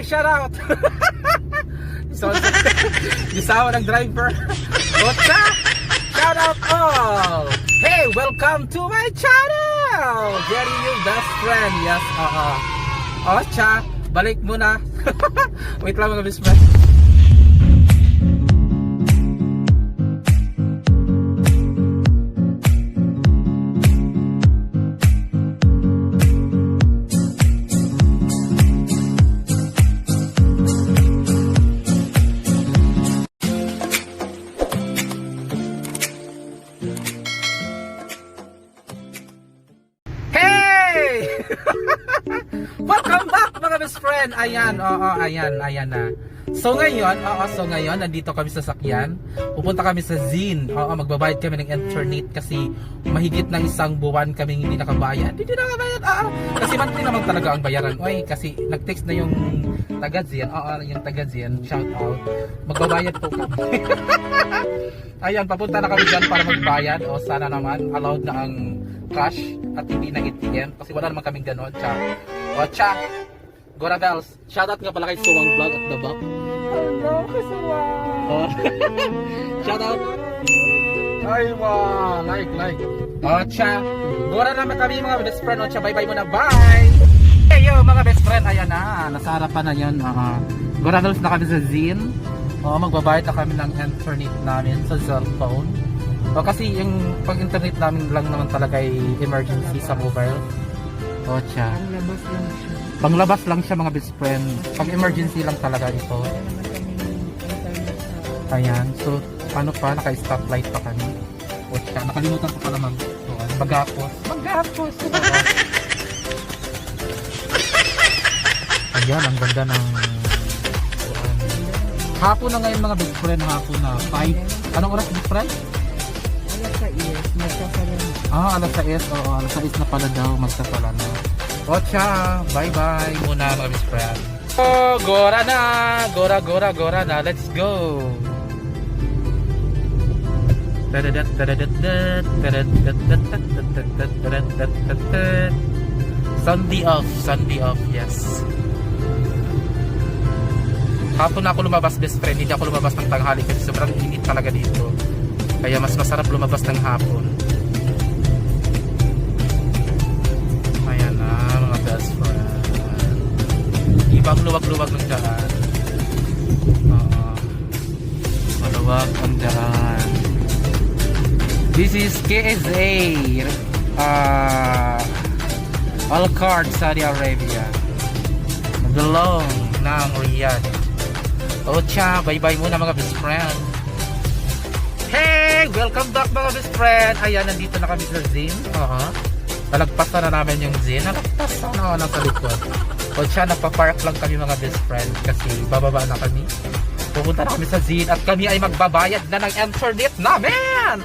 shout out! So, isawa ng driver. What's up? Shout out all! Hey, welcome to my channel! Jerry, your best friend. Yes, Ocha, balik muna. Wait lang mga best friend. Welcome back mga best friend. Ayan, ayan na. So ngayon, nandito kami sa sakyan. Pupunta kami sa Zine. Magbabayad kami ng internet kasi mahigit ng isang buwan kaming hindi nakabayad. Hindi nakabayad. Kasi monthly naman talaga ang bayaran. Oy, kasi nag-text na yung taga Zine. Yung taga Zine, shout out. Magbabayad po kami. Ayan, papunta na kami dyan para magbayad. O sana naman allowed na ang cash at hindi na ATM kasi wala naman kaming ganon. Cha Gora Bells, shoutout nga pala kay Suwang Vlog at the back. Hello kay Suwang. Shoutout. Ay wow, like. Cha Gora naman kami mga best friend. Cha, bye muna, bye. Hey yo mga best friend, ayan na, nasa harapan na yun. Gora Bells na kami sa Zine. Magbabayad na kami ng internet namin sa cellphone. Kasi yung pag-internet namin lang naman talaga ay emergency sa mobile. Cha. Panglabas lang siya mga best friend. Pag emergency lang talaga ito. Ayan. So, paano pa? Naka-stoplight pa kami. Cha. Nakalimutan ko pala mag-apos. Ayan. Ang ganda ng hapon na ngayon mga best friend. Hapon na 5. Anong oras best friend? Alas 6. Alas 6 na pala daw, magsasala na. Cha, bye muna mga best friend. Gora na, let's go. Sunday off, yes. Hapon na ako lumabas best friend, hindi ako lumabas ng tanghali kasi sobrang init talaga dito. Kaya mas masarap lumabas ng hapon. Ayan na mga best friend. Ibang luwag-luwag ng daan. Maluwag ang daan. This is KSA Al-Khard, Saudi Arabia. Belong ng Riyadh. Cha, bye muna mga best friend. Hey! Welcome back mga best friend! Ayan, nandito na kami sa Zine. Talagpasan na namin yung Zine. Nalagpasan na nasa likod. Cha, napapark lang kami mga best friend kasi bababa na kami. Pupunta na kami sa Zine at kami ay magbabayad na ng internet namin!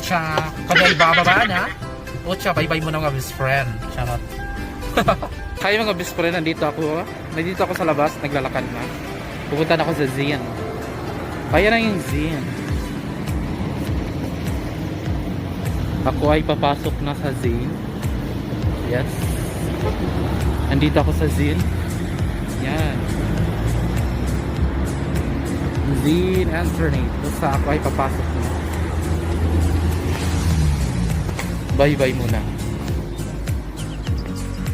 Cha, kami ay bababa na. Cha, bye muna mga best friend. Charot. Hi mga best friend, nandito ako sa labas, naglalakad na. Pupunta na ako sa Zine. Ayan na yung Zine. Ako ay papasok na sa Zine. Yes. Nandito ako sa Zine. Yan. Zine internet. Basta ako ay papasok na. Bye muna.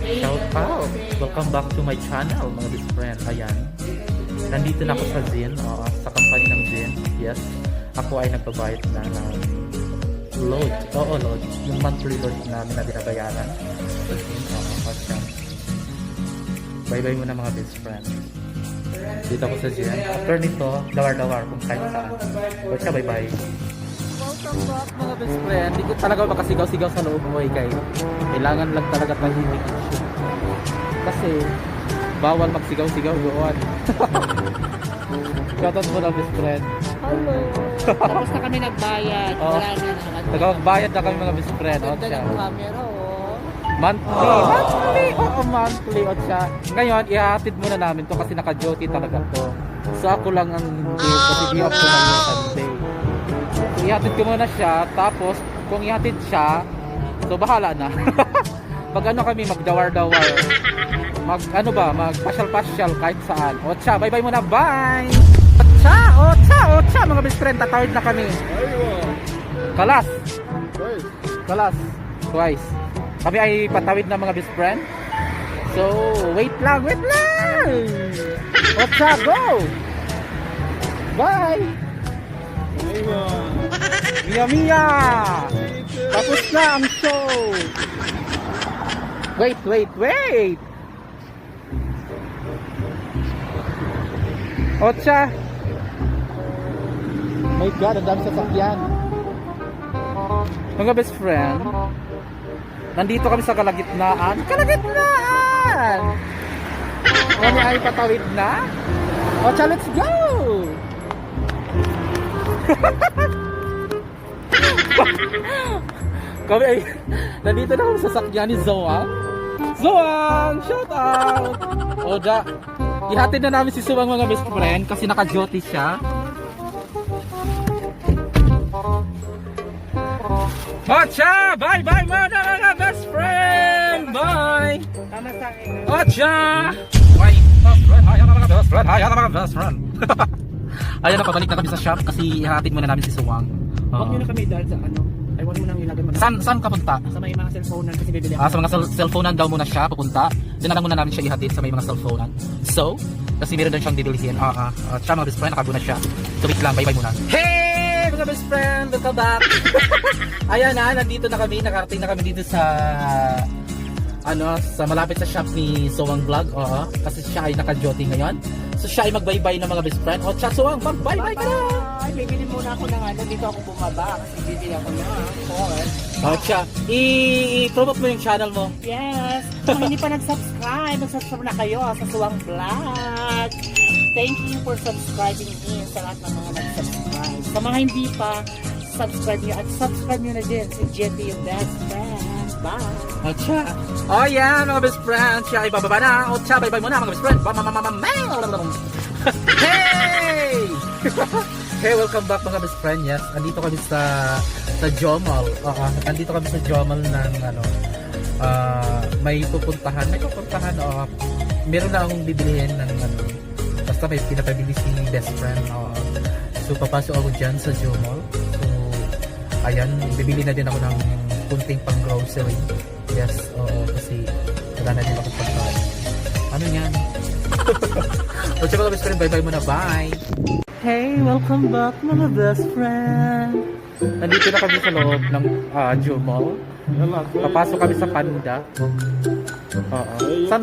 Shout out. Welcome back to my channel mga best friend. Ayan. Nandito na ako sa Zine, sa company ng Zine. Yes, ako ay nagbabayad na ng load. Load. Yung monthly load namin na binabayaran sa Zine. Bye muna mga best friend. Dito ako sa Zine. After nito, dawar kung kahit saan. Cha, bye. Welcome back mga best friend. Hindi ko talaga makasigaw-sigaw sa loob mo kay. Kailangan lang talaga tahimik. Kasi bawal magsigaw-sigaw doon. Shoutout mo na best friend. Hello. Tapos na kami nagbayad. Wala na naman. Nagbayad na kami mga best friend. Ganda ng camera Monthly. Cha. Ngayon, ihahatid muna namin to kasi naka-duty talaga to. So ako lang ang hindi kasi di off ko lang yung Sunday. So ihatid ko muna siya. Tapos kung ihatid siya, so bahala na. Pag ano kami magdawar-dawar. mag pasyal-pasyal kahit saan. Otsa, bye-bye muna, bye! Otsa, mga best friend, tatawid na kami. Kalas. Twice. Kami ay patawid na mga best friend. So, wait lang. Otsa, go! Bye! Mia! Tapos na ang show! Wait! Otsa! My God, ang dami sasakyan. Mga best friend, nandito kami sa kalagitnaan. Kami ay patawid na. Otsa, let's go! Kami ay nandito na kami sa sakyan ni Zoang, shout out! Oda, ihatid na namin si Zoang mga best friend kasi naka-duty siya. Ocha! Bye mga best friend! Bye! Tama sa akin. Ocha! Bye best friend! Ayan na mga best friend! Ayan na, pabalik na kami sa shop kasi ihatid muna namin si Zoang. Huwag nyo na kami dahil sa ano. Ay, huwag mo nang ilagay mo na. Saan ka punta? Sa may mga cellphone kasi bibili ako. Sa mga cellphonean daw muna siya pupunta. Dinala muna namin siya ihatid sa may mga cellphonean. So, kasi meron din siyang bibilihin. Siya mga best friend, nakaguna siya. So wait lang, bye lang muna. Hey mga best friend, welcome back. Ayan na, nandito na kami, nakarating na kami dito sa sa malapit sa shop ni Zoang Vlog. Kasi siya ay naka-duty ngayon. So siya ay mag-bye-bye na mga best friend. Zoang, mag-bye-bye ka na. Ay, bibili muna ako ng ano. Dito ako bumaba kasi bibili ako na. Siya, i-promote mo yung channel mo. Yes! Kung hindi pa nag-subscribe na kayo sa Zoang Vlog. Thank you for subscribing me sa lahat ng mga nag-subscribe. Sa mga hindi pa, subscribe nyo at subscribe nyo na din si Jetty yung best friend. Bye! Yan mga best friend, siya ay bababa na. Bye-bye muna mga best friend. Hey! Hey, welcome back mga best friend. Yes, andito kami sa Jomol. Andito kami sa Jomol ng may pupuntahan. Meron na akong bibilihin ng basta may pinapabili si best friend. So papasok ako dyan sa Jomol. So ayan, bibili na din ako ng kunting pang grocery. Yes, kasi wala na din ako pagkain. Ano yan? Otsa mga best friend, bye-bye muna, bye! Hey, welcome back mga best friend! Nandito na kami sa loob ng Jomol. Papasok kami sa Panda. Saan?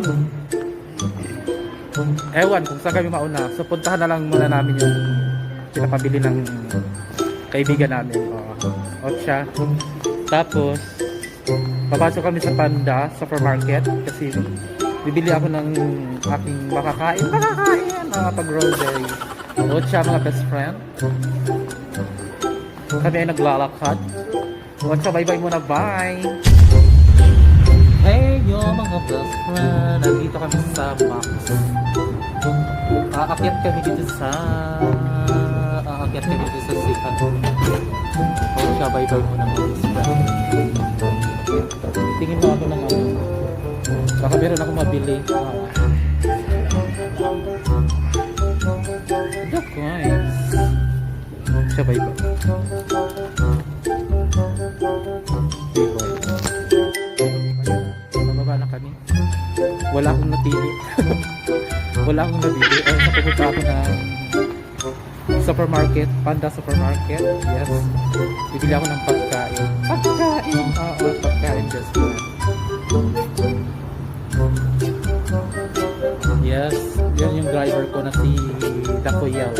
Ewan kung saan kami mauna. So puntahan na lang muna namin yung pinapabili ng kaibigan namin. Otsa. Tapos papasok kami sa Panda Supermarket kasi bibili ako ng aking makakain pag grocery. Otsa mga best friend, kami ay naglalakad. Otsa, bye-bye muna, bye! Hey yo mga best friend, nandito kami sa Max. Aakyat kami dito sa Sikat. Otsa, bye-bye muna mga best friend. Tingin mo ako ng baka meron ako mabili. Look guys. Siya bye-bye. Bababa na kami. Wala akong napili. Wala akong nabili. Napupunta ako na supermarket, Panda Supermarket. Yes. Bibili ako ng pagkain. Pagkain just one. Yes, yan yung driver ko na si Dakoyel.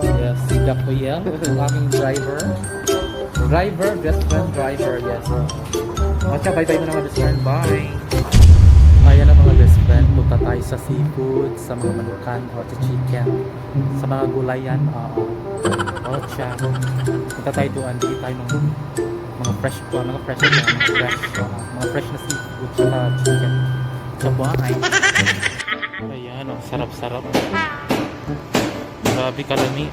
Yes, si Dakoyel, yung aking driver. Best friend driver, yes. Otsa, bye-bye mo na mga best friend, bye! Ayan na mga best friend, punta tayo sa seafood, sa mga manukan, sa chicken, sa mga gulayan, Otsa. Punta tayo doon, bili tayo ng mga fresh na seafood, sa chicken. Sa buhay. Ayan, sarap-sarap. Grabe kalami.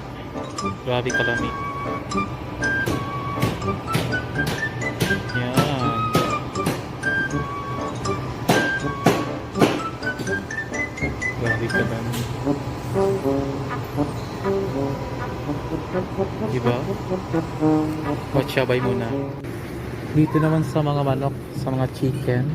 Yan. Grabe ka lang. Diba? Matsabay muna. Dito naman sa mga manok, sa mga chicken.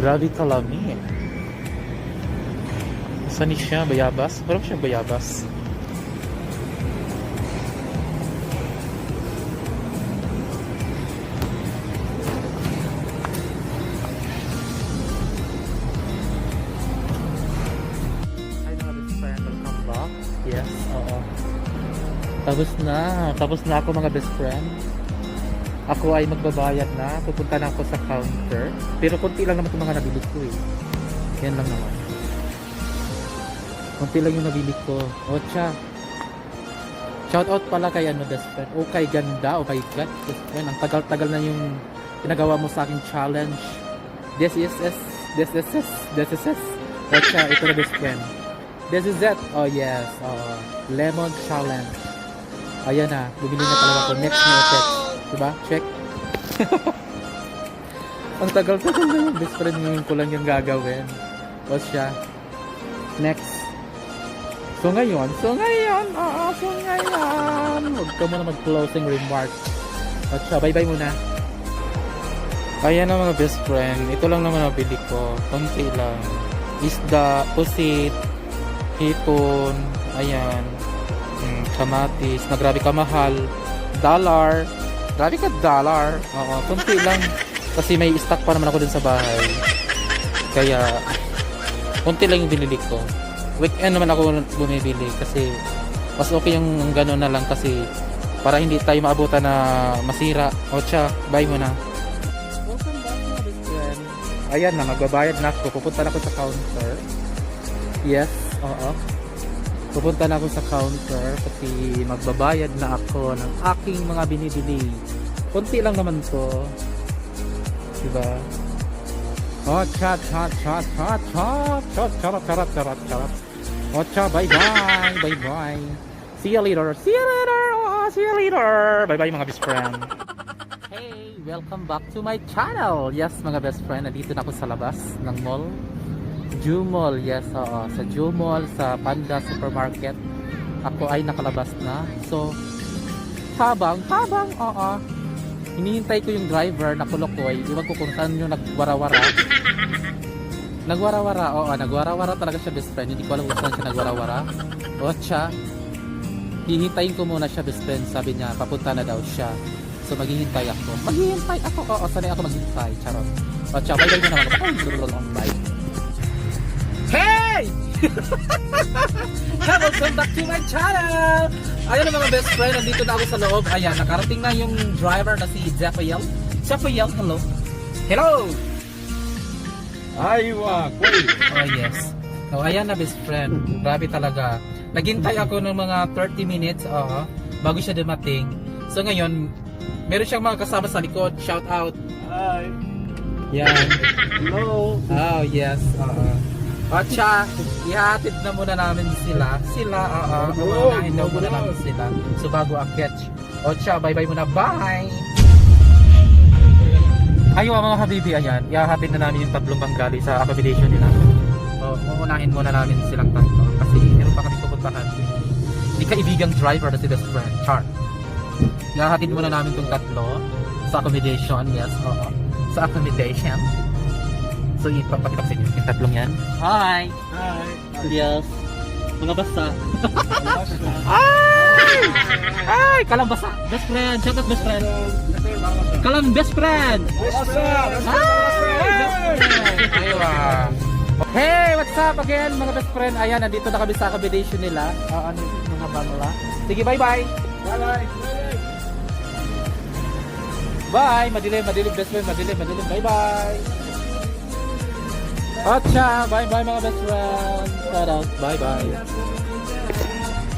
Grabe kalami. Saan siya? Bayabas? Parang siya bayabas. Hi mga best friend, welcome back. Yes, oo. Tapos na ako mga best friend. Ako ay magbabayad na, pupunta na ako sa counter. Pero konti lang naman itong mga nabili ko eh. Yan lang naman. Konti lang yung nabili ko. Ocha. Shout out pala kay ano best friend. Oh kay ganda, oh my god. Best friend, ang tagal-tagal na yung pinagawa mo sa aking challenge. This is Ocha, ito na best friend. This is it. Oh yes. Lemon challenge. Ayan na, bumili na talaga ako. Next na effect. Diba? Check. Ang tagal-tagal na yung best friend, ngayon ko lang yung gagawin. What's siya? Next. So ngayon. Huwag ka muna mag-closing remark. What's siya? Bye-bye muna. Ayan na mga best friend. Ito lang naman nabili ko. Konti lang. Isda, pusit, hipon, ayan. Kamatis. Na grabe kamahal. $1. Grabe ka $1. Oo, konti lang. Kasi may stock pa naman ako dun sa bahay. Kaya, konti lang yung binili ko. Weekend naman ako bumibili kasi mas okay yung gano'n na lang kasi para hindi tayo maabutan na masira. Ocha, bye muna. Welcome back mga best friend. Ayan na, magbabayad na ako. Pupunta na ako sa counter. Yes, oo. Pupunta na ako sa counter kasi magbabayad na ako ng aking mga binibili. Konti lang naman to. Diba? Oh, chat. Oh, bye-bye. See you later. Oh, see you later. Bye-bye mga best friend. Hey, Welcome back to my channel. Yes, mga best friend, nandito na ako sa labas ng mall. Jumall, yes, oo. Sa Jumall, sa Panda Supermarket. Ako ay nakalabas na. So, habang, oo. Hinihintay ko yung driver na kulukoy. Iwan ko kung saan yung nagwarawara. Nagwarawara talaga siya, best friend. Hindi ko alam kung saan siya nagwarawara. O siya, hihintayin ko muna siya, best friend. Sabi niya, papunta na daw siya. So maghihintay ako. Oo, sanay ako maghihintay. Charot. O siya, bye-bye mo naman. Bye. Hey! Welcome back to my channel! Ayan ang mga best friend, nandito na ako sa loob. Ayan, nakarating na yung driver na si Jeffiel. Jeffiel, hello. Hello! Aywa, koy. Oh yes. Oh, ayan na best friend. Grabe talaga. Naghintay ako ng mga 30 minutes, oo, bago siya dumating. So ngayon, meron siyang mga kasama sa likod. Shout out. Hi. Yan. Hello. Oh, yes. Oo. At siya, ihatid na muna namin sila. Unahin na muna namin sila. So bago ang catch. O siya, bye-bye muna. Bye! Ayaw mga habibi, ayan. Ihahatid na namin yung tatlong banggali sa accommodation nila. So, uunahin muna namin silang tatlo. Kasi meron pa kami pupuntahan. Hindi kaibigang driver na si best friend. Char. Ihahatid muna namin itong tatlo sa accommodation. Yes, oo. Sa accommodation. So, ipapakita ko sa inyo yung tatlong yan. Hi! Hi. Yes. Mga basa. Ay! Ay! Kalang basa. Best friend. Shout out best friend. Kalang best friend. Hey! What's up again mga best friend? Ayan, nandito na kami sa accommodation nila. Ano yung mga bangla. Sige, bye-bye. Bye-bye. Bye! Madilim best friend. Madilim. Bye-bye. Atcha! Bye-bye mga best friend. Shout out. Bye-bye.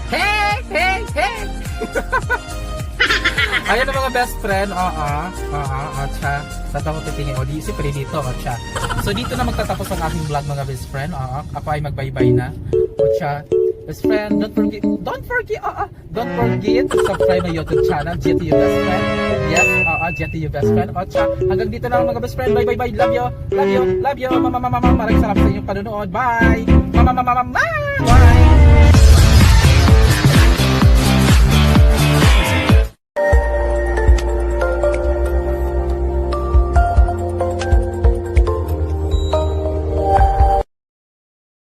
Hey! Ayan ang mga best friend. Atcha. Sa tamo titingin. O, siyempre dito. Atcha. So, dito na magtatapos ang aking vlog mga best friend. Ako ay mag-bye-bye na. Atcha. Best friend, don't forget to subscribe my YouTube channel, GTU Best Friend. Yes, GTU Best Friend. Atcha. Hanggang dito na lang mga best friend. Bye. Love you. Maraming salamat sa inyong panonood. Bye. Mama.